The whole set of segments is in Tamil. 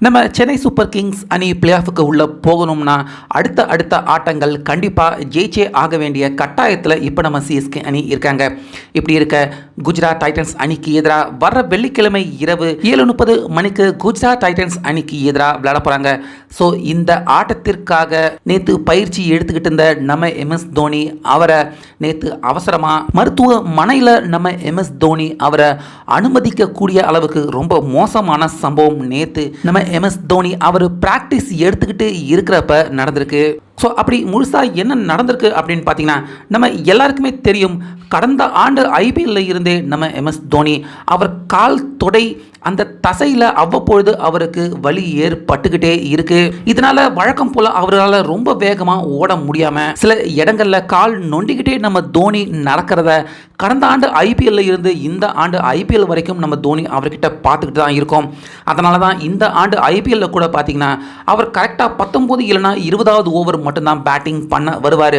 நம்ம சென்னை சூப்பர் கிங்ஸ் அணி பிளே ஆஃபுக்கு உள்ளே போகணும்னா அடுத்த ஆட்டங்கள் கண்டிப்பாக ஜெயிச்சே ஆக வேண்டிய கட்டாயத்தில் இப்போ நம்ம சிஎஸ்கே அணி இருக்காங்க. இப்படி இருக்க குஜராத் டைட்டன்ஸ் அணிக்கு எதிராக வர்ற வெள்ளிக்கிழமை இரவு 7:30 மணிக்கு குஜராத் டைட்டன்ஸ் அணிக்கு எதிராக விளையாட போகிறாங்க. ஸோ இந்த ஆட்டத்திற்காக நேற்று பயிற்சி எடுத்துக்கிட்டு இருந்த நம்ம MS தோனி அவரை நேற்று அவசரமாக மருத்துவமனையில் நம்ம MS தோனி அவரை அனுமதிக்கக்கூடிய அளவுக்கு ரொம்ப மோசமான சம்பவம் நேற்று நம்ம MS தோனி அவர் பிராக்டிஸ் எடுத்துக்கிட்டு இருக்கிறப்ப நடந்திருக்கு. ஸோ அப்படி முழுசாக என்ன நடந்திருக்கு அப்படின்னு பார்த்தீங்கன்னா, நம்ம எல்லாருக்குமே தெரியும், கடந்த ஆண்டு IPL இருந்தே நம்ம MS தோனி அவர் கால் தொடை அந்த தசையில் அவ்வப்பொழுது அவருக்கு வலி ஏற்பட்டுக்கிட்டே இருக்கு. இதனால வழக்கம் போல அவரால் ரொம்ப வேகமாக ஓட முடியாமல் சில இடங்களில் கால் நொண்டிக்கிட்டே நம்ம தோனி நடக்கிறத கடந்த ஆண்டு IPL இருந்து இந்த ஆண்டு IPL வரைக்கும் நம்ம தோனி அவர்கிட்ட பார்த்துக்கிட்டு தான் இருக்கோம். அதனால தான் இந்த ஆண்டு IPL கூட பார்த்தீங்கன்னா அவர் கரெக்டாக 19 இல்லைனா 20வது ஓவர் மட்டும்தான் பேட்டிங் பண்ண வருவார்.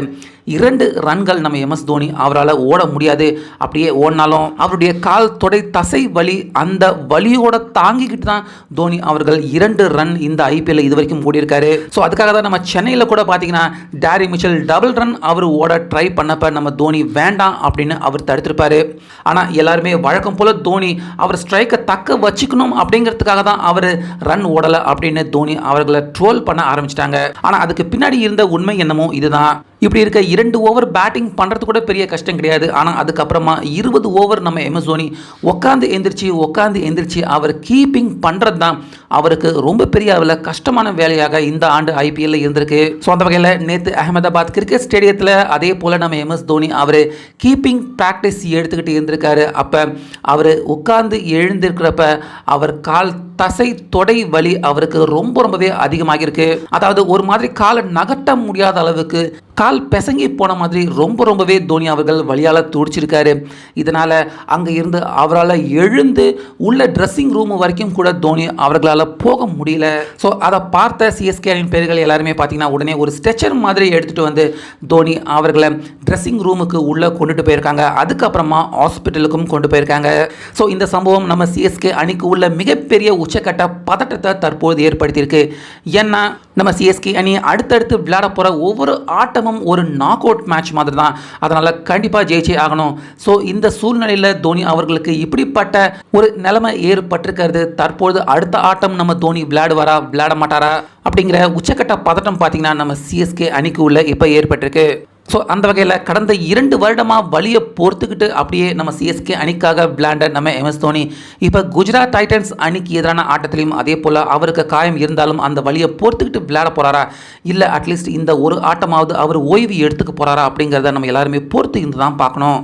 2 ரன்கள் நம்ம MS தோனி அவரால் ஓட முடியாது. அப்படியே ஓடினாலும் அவருடைய கால் தொடை தசை வலி அந்த வலியோட தாங்கிக்கிட்டு தான் தோனி அவர்கள் 2 ரன் இந்த IPL இது வரைக்கும் ஓடியிருக்காரு. ஸோ அதுக்காக தான் நம்ம சென்னையில் கூட பார்த்தீங்கன்னா டேரி மிச்சல் டபுள் ரன் அவர் ஓட ட்ரை பண்ணப்ப நம்ம தோனி வேண்டாம் அப்படின்னு அவர் தடுத்திருப்பாரு. ஆனால் எல்லாருமே வழக்கம் போல தோனி அவர் ஸ்ட்ரைக்கை தக்க வச்சுக்கணும் அப்படிங்கிறதுக்காக தான் அவர் ரன் ஓடலை அப்படின்னு தோனி அவர்களை ட்ரோல் பண்ண ஆரம்பிச்சிட்டாங்க. ஆனால் அதுக்கு பின்னாடி இருந்த உண்மை என்னமோ இதுதான். இப்படி இருக்க 2 ஓவர் பேட்டிங் பண்ணுறது கூட பெரிய கஷ்டம் கிடையாது. ஆனால் அதுக்கப்புறமா 20 ஓவர் நம்ம MS தோனி உட்காந்து எந்திரிச்சு அவர் கீப்பிங் பண்ணுறது தான் அவருக்கு ரொம்ப பெரிய அளவில் கஷ்டமான வேலையாக இந்த ஆண்டு IPL இருந்திருக்கு. ஸோ அந்த வகையில் நேற்று அகமதாபாத் கிரிக்கெட் ஸ்டேடியத்தில் அதே போல் நம்ம MS தோனி அவர் கீப்பிங் ப்ராக்டிஸ் எடுத்துக்கிட்டு இருந்திருக்காரு. அப்போ அவர் உட்கார்ந்து எழுந்திருக்கிறப்ப அவர் கால் தசை தொடை வலி அவருக்கு ரொம்பவே அதிகமாகிருக்கு. அதாவது ஒரு மாதிரி காலை நகட்ட முடியாத அளவுக்கு கால் பிசங்கி போன மாதிரி ரொம்பவே தோனி அவர்கள் வலியால் துடிச்சிருக்காரு. இதனால் அங்கே இருந்து அவரால் எழுந்து உள்ள ட்ரெஸ்ஸிங் ரூம் வரைக்கும் கூட தோனி அவர்களால் போக முடியல. ஸோ அதை பார்த்த CSK அணியின் பேர்கள் எல்லாருமே பார்த்தீங்கன்னா உடனே ஒரு ஸ்ட்ரெச்சர் மாதிரி எடுத்துகிட்டு வந்து தோனி அவர்களை ட்ரெஸ்ஸிங் ரூமுக்கு உள்ளே கொண்டுட்டு போயிருக்காங்க. அதுக்கப்புறமா ஹாஸ்பிட்டலுக்கும் கொண்டு போயிருக்காங்க. ஸோ இந்த சம்பவம் நம்ம CSK அணிக்கு உள்ள மிகப்பெரிய உச்சக்கட்ட பதட்டத்தை தற்போது ஏற்படுத்தியிருக்கு. ஏன்னா நம்ம CSK அணி அடுத்தடுத்து விளையாட போகிற ஒவ்வொரு ஆட்டமும் ஒரு நாக் அவுட் மேட்ச் மாதிரி தான். அதனால் கண்டிப்பாக ஜெயிச்சே ஆகணும். ஸோ இந்த சூழ்நிலையில் தோனி அவர்களுக்கு இப்படிப்பட்ட ஒரு நிலைமை ஏற்பட்டிருக்கிறது. தற்போது அடுத்த ஆட்டம் நம்ம தோனி விளையாடுவாரா விளையாட மாட்டாரா அப்படிங்கிற உச்சக்கட்ட பதட்டம் பார்த்தீங்கன்னா நம்ம CSK அணிக்கு உள்ள இப்போ ஏற்பட்டிருக்கு. ஸோ அந்த வகையில் கடந்த 2 வருடமாக வலியை பொறுத்துக்கிட்டு அப்படியே நம்ம CSK அணிக்காக விளையாண்ட நம்ம MS தோனி இப்போ குஜராத் டைட்டன்ஸ் அணிக்கு எதிரான ஆட்டத்திலையும் அதே போல் அவருக்கு காயம் இருந்தாலும் அந்த வலியை பொறுத்துக்கிட்டு விளையாட போகிறாரா, இல்லை அட்லீஸ்ட் இந்த ஒரு ஆட்டமாவது அவர் ஓய்வு எடுத்துக்க போகிறாரா அப்படிங்கிறத நம்ம எல்லாருமே பொறுத்து இருந்து தான் பார்க்கணும்.